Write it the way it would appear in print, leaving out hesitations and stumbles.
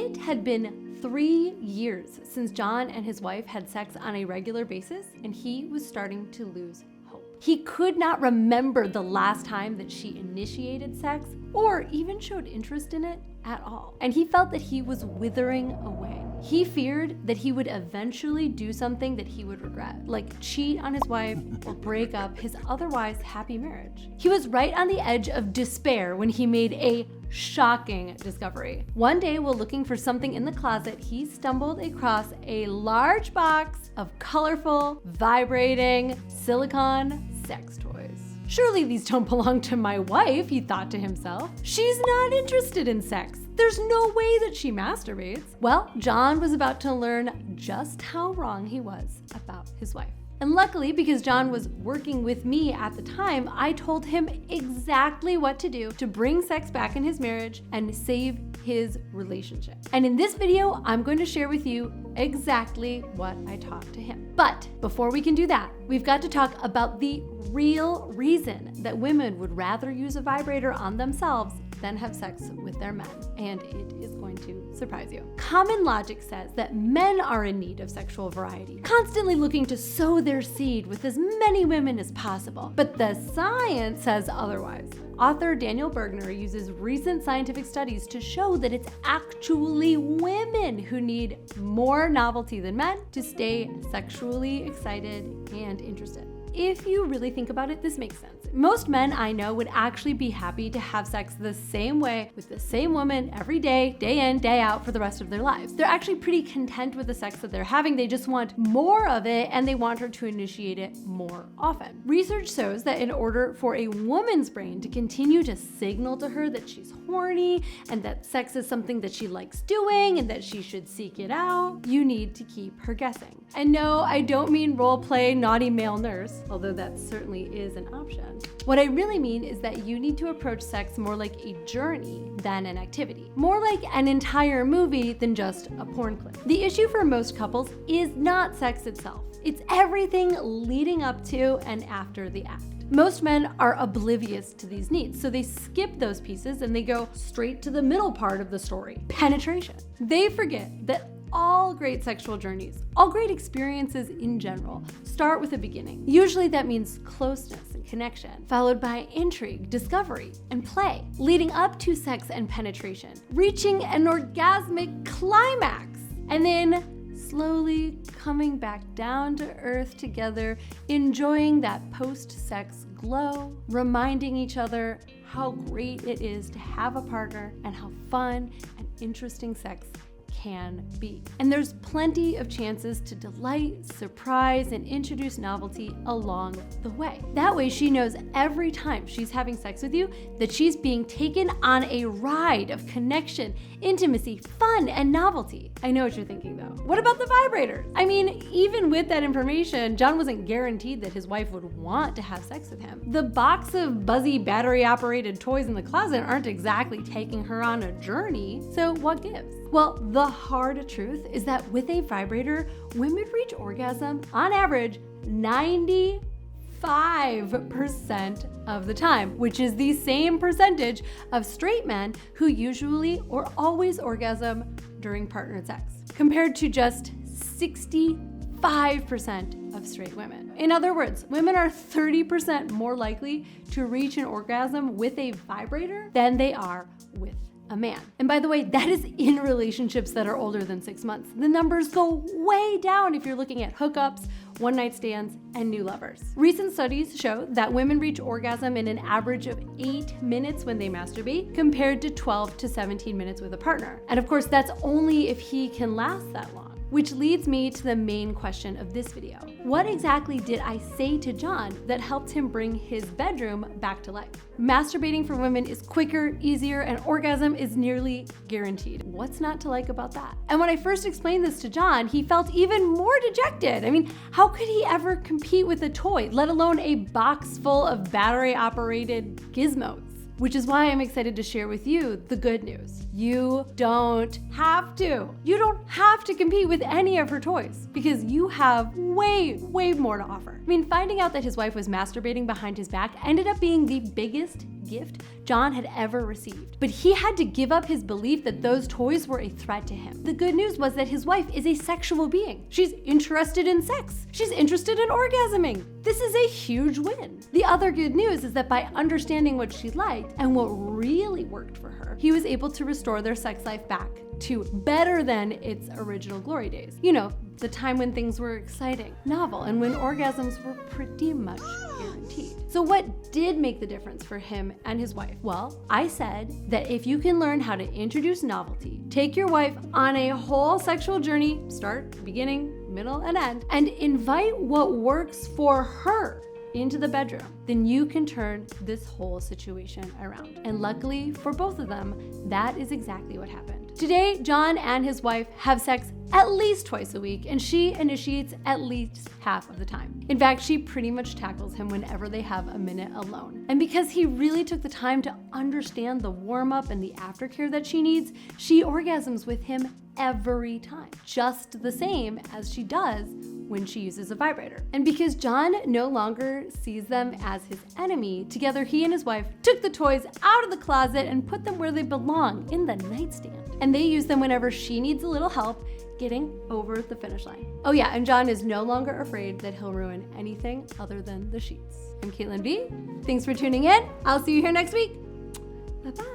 It had been 3 years since John and his wife had sex on a regular basis, and he was starting to lose hope. He could not remember the last time that she initiated sex or even showed interest in it at all. And he felt that he was withering away. He feared that he would eventually do something that he would regret, like cheat on his wife or break up his otherwise happy marriage. He was right on the edge of despair when he made a shocking discovery. One day, while looking for something in the closet, he stumbled across a large box of colorful, vibrating silicone sex toys. Surely these don't belong to my wife, he thought to himself. She's not interested in sex. There's no way that she masturbates. Well, John was about to learn just how wrong he was about his wife. And luckily, because John was working with me at the time, I told him exactly what to do to bring sex back in his marriage and save his relationship. And in this video, I'm going to share with you exactly what I taught to him. But before we can do that, we've got to talk about the real reason that women would rather use a vibrator on themselves than have sex with their men. And it is going to surprise you. Common logic says that men are in need of sexual variety, constantly looking to sow their seed with as many women as possible. But the science says otherwise. Author Daniel Bergner uses recent scientific studies to show that it's actually women who need more novelty than men to stay sexually excited and interested. If you really think about it, this makes sense. Most men I know would actually be happy to have sex the same way with the same woman every day, day in, day out for the rest of their lives. They're actually pretty content with the sex that they're having. They just want more of it and they want her to initiate it more often. Research shows that in order for a woman's brain to continue to signal to her that she's horny and that sex is something that she likes doing and that she should seek it out, you need to keep her guessing. And no, I don't mean role play naughty male nurse, although that certainly is an option. What I really mean is that you need to approach sex more like a journey than an activity. More like an entire movie than just a porn clip. The issue for most couples is not sex itself. It's everything leading up to and after the act. Most men are oblivious to these needs, so they skip those pieces and they go straight to the middle part of the story, penetration. They forget that all great sexual journeys, all great experiences in general, start with a beginning. Usually that means closeness and connection, followed by intrigue, discovery, and play, leading up to sex and penetration, reaching an orgasmic climax, and then slowly coming back down to earth together, enjoying that post-sex glow, reminding each other how great it is to have a partner and how fun and interesting sex can be. And there's plenty of chances to delight, surprise, and introduce novelty along the way. That way she knows every time she's having sex with you that she's being taken on a ride of connection, intimacy, fun, and novelty. I know what you're thinking though. What about the vibrator? I mean, even with that information, John wasn't guaranteed that his wife would want to have sex with him. The box of buzzy battery-operated toys in the closet aren't exactly taking her on a journey, so what gives? Well, the hard truth is that with a vibrator, women reach orgasm on average 95% of the time, which is the same percentage of straight men who usually or always orgasm during partnered sex, compared to just 65% of straight women. In other words, women are 30% more likely to reach an orgasm with a vibrator than they are with a man. And by the way, that is in relationships that are older than 6 months. The numbers go way down if you're looking at hookups, one-night stands, and new lovers. Recent studies show that women reach orgasm in an average of 8 minutes when they masturbate, compared to 12 to 17 minutes with a partner. And of course, that's only if he can last that long. Which leads me to the main question of this video. What exactly did I say to John that helped him bring his bedroom back to life? Masturbating for women is quicker, easier, and orgasm is nearly guaranteed. What's not to like about that? And when I first explained this to John, he felt even more dejected. I mean, how could he ever compete with a toy, let alone a box full of battery-operated gizmos? Which is why I'm excited to share with you the good news. You don't have to. You don't have to compete with any of her toys because you have way more to offer. I mean, finding out that his wife was masturbating behind his back ended up being the biggest gift John had ever received. But he had to give up his belief that those toys were a threat to him. The good news was that his wife is a sexual being. She's interested in sex. She's interested in orgasming. This is a huge win. The other good news is that by understanding what she liked and what really worked for her, he was able to restore their sex life back to better than its original glory days. You know, the time when things were exciting, novel, and when orgasms were pretty much guaranteed. So what did make the difference for him and his wife? Well, I said that if you can learn how to introduce novelty, take your wife on a whole sexual journey, start, beginning, middle, and end, and invite what works for her into the bedroom, then you can turn this whole situation around. And luckily for both of them, that is exactly what happened. Today, John and his wife have sex at least twice a week, and she initiates at least half of the time. In fact, she pretty much tackles him whenever they have a minute alone. And because he really took the time to understand the warm-up and the aftercare that she needs, she orgasms with him every time, just the same as she does when she uses a vibrator. And because John no longer sees them as his enemy, together he and his wife took the toys out of the closet and put them where they belong, in the nightstand. And they use them whenever she needs a little help getting over the finish line. Oh yeah, and John is no longer afraid that he'll ruin anything other than the sheets. I'm Caitlin B. Thanks for tuning in. I'll see you here next week. Bye-bye.